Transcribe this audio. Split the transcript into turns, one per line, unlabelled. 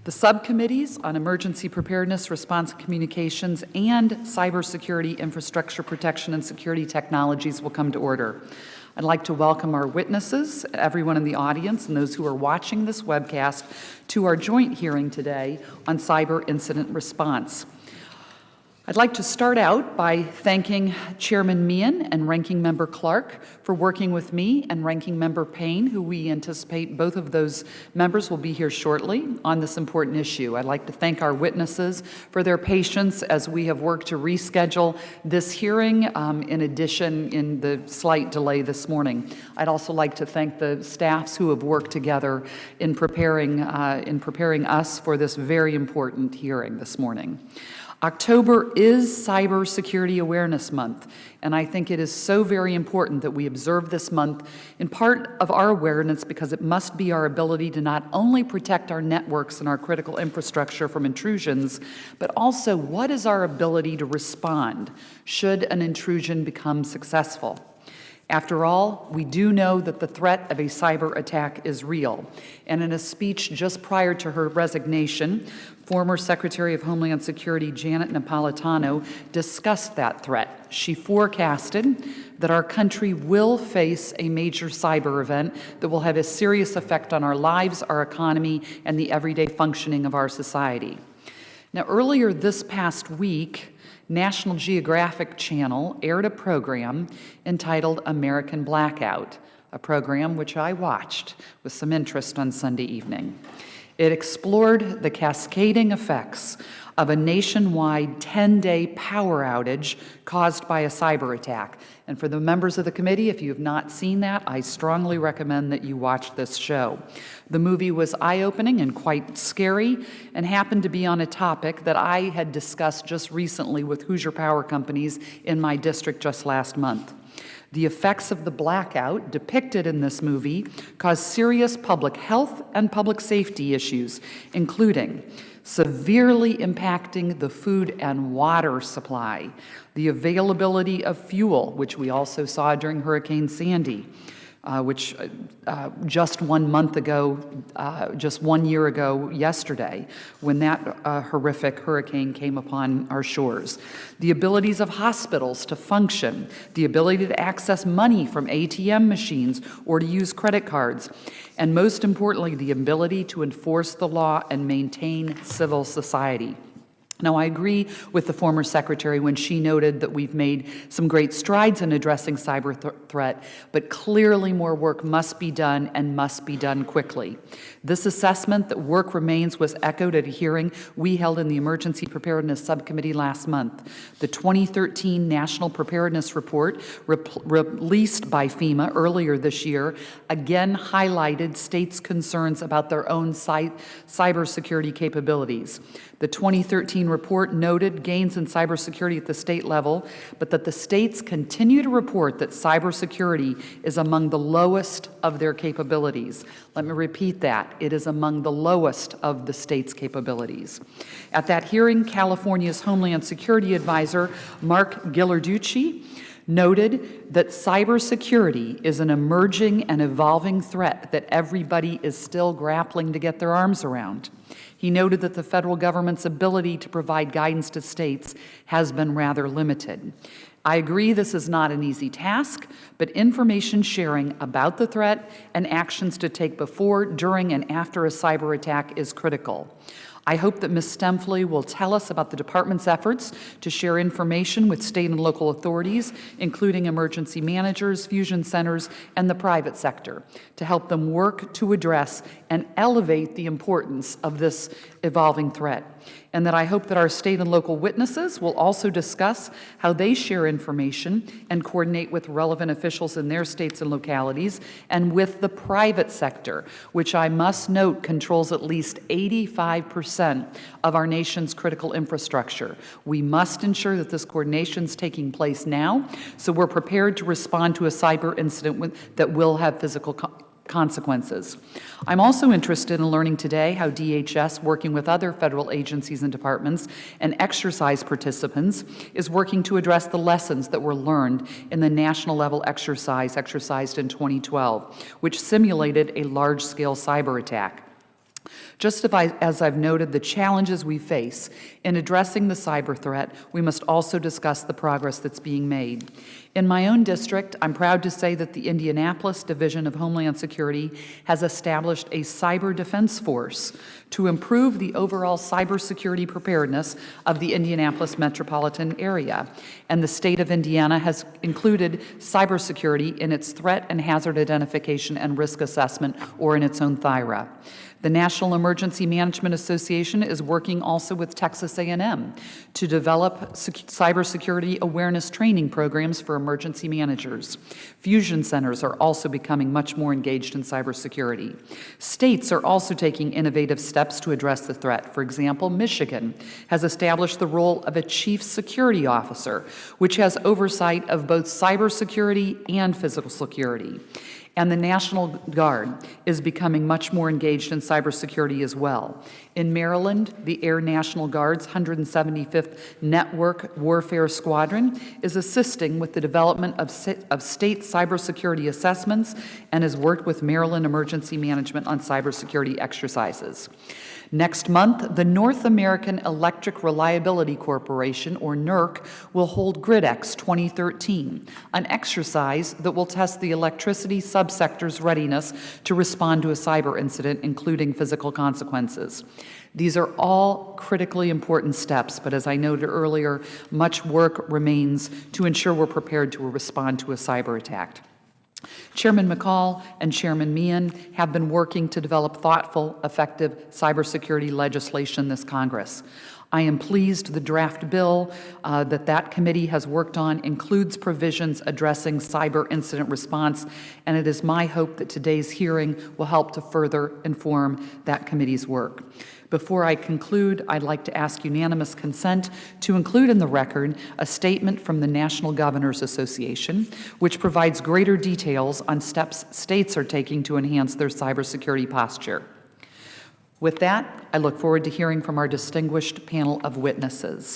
The subcommittees on emergency preparedness, response communications, and cybersecurity infrastructure protection and security technologies will come to order. I'd like to welcome our witnesses, everyone in the audience, and those who are watching this webcast to our joint hearing today on cyber incident response. I'd like to start out by thanking Chairman Meehan and Ranking Member Clark for working with me, and Ranking Member Payne, who we anticipate both of those members will be here shortly on this important issue. I'd like to thank our witnesses for their patience as we have worked to reschedule this hearing, in addition in the slight delay this morning. I'd also like to thank the staffs who have worked together in preparing us for this very important hearing this morning. October is Cybersecurity Awareness Month, and I think it is so very important that we observe this month in part of our awareness because it must be our ability to not only protect our networks and our critical infrastructure from intrusions, but also what is our ability to respond should an intrusion become successful. After all, we do know that the threat of a cyber attack is real. And in a speech just prior to her resignation, former Secretary of Homeland Security Janet Napolitano discussed that threat. She forecasted that our country will face a major cyber event that will have a serious effect on our lives, our economy, and the everyday functioning of our society. Now, earlier this past week, National Geographic Channel aired a program entitled American Blackout, a program which I watched with some interest on Sunday evening. It explored the cascading effects of a nationwide 10-day power outage caused by a cyber attack. And for the members of the committee, if you have not seen that, I strongly recommend that you watch this show. The movie was eye-opening and quite scary and happened to be on a topic that I had discussed just recently with Hoosier Power Companies in my district just last month. The effects of the blackout depicted in this movie caused serious public health and public safety issues, including severely impacting the food and water supply, the availability of fuel, which we also saw during Hurricane Sandy, which just 1 month ago, just 1 year ago yesterday, when that horrific hurricane came upon our shores. The abilities of hospitals to function, the ability to access money from ATM machines or to use credit cards, and most importantly, the ability to enforce the law and maintain civil society. Now, I agree with the former secretary when she noted that we've made some great strides in addressing cyber threat, but clearly more work must be done and must be done quickly. This assessment that work remains was echoed at a hearing we held in the Emergency Preparedness Subcommittee last month. The 2013 National Preparedness Report, released by FEMA earlier this year, again highlighted states' concerns about their own cybersecurity capabilities. The 2013 report noted gains in cybersecurity at the state level, but that the states continue to report that cybersecurity is among the lowest of their capabilities. Let me repeat that. It is among the lowest of the state's capabilities. At that hearing, California's Homeland Security Advisor, Mark Ghilarducci, noted that cybersecurity is an emerging and evolving threat that everybody is still grappling to get their arms around. He noted that the federal government's ability to provide guidance to states has been rather limited. I agree this is not an easy task, but information sharing about the threat and actions to take before, during, and after a cyber attack is critical. I hope that Ms. Stemfley will tell us about the department's efforts to share information with state and local authorities, including emergency managers, fusion centers, and the private sector, to help them work to address and elevate the importance of this evolving threat. And that I hope that our state and local witnesses will also discuss how they share information and coordinate with relevant officials in their states and localities and with the private sector, which I must note controls at least 85% of our nation's critical infrastructure. We must ensure that this coordination is taking place now, so we're prepared to respond to a cyber incident that will have physical consequences. I'm also interested in learning today how DHS, working with other federal agencies and departments and exercise participants, is working to address the lessons that were learned in the national level exercise exercised in 2012, which simulated a large-scale cyber attack. Just as I've noted the challenges we face in addressing the cyber threat, we must also discuss the progress that's being made. In my own district, I'm proud to say that the Indianapolis Division of Homeland Security has established a cyber defense force to improve the overall cybersecurity preparedness of the Indianapolis metropolitan area. And the state of Indiana has included cybersecurity in its threat and hazard identification and risk assessment, or in its own THIRA. The National Emergency Management Association is working also with Texas A&M to develop cybersecurity awareness training programs for emergency managers. Fusion centers are also becoming much more engaged in cybersecurity. States are also taking innovative steps to address the threat. For example, Michigan has established the role of a chief security officer, which has oversight of both cybersecurity and physical security. And the National Guard is becoming much more engaged in cybersecurity as well. In Maryland, the Air National Guard's 175th Network Warfare Squadron is assisting with the development of state cybersecurity assessments and has worked with Maryland Emergency Management on cybersecurity exercises. Next month, the North American Electric Reliability Corporation, or NERC, will hold GridX 2013, an exercise that will test the electricity subsector's readiness to respond to a cyber incident, including physical consequences. These are all critically important steps, but as I noted earlier, much work remains to ensure we're prepared to respond to a cyber attack. Chairman McCall and Chairman Meehan have been working to develop thoughtful, effective cybersecurity legislation this Congress. I am pleased the draft bill that committee has worked on includes provisions addressing cyber incident response, and it is my hope that today's hearing will help to further inform that committee's work. Before I conclude, I'd like to ask unanimous consent to include in the record a statement from the National Governors Association, which provides greater details on steps states are taking to enhance their cybersecurity posture. With that, I look forward to hearing from our distinguished panel of witnesses.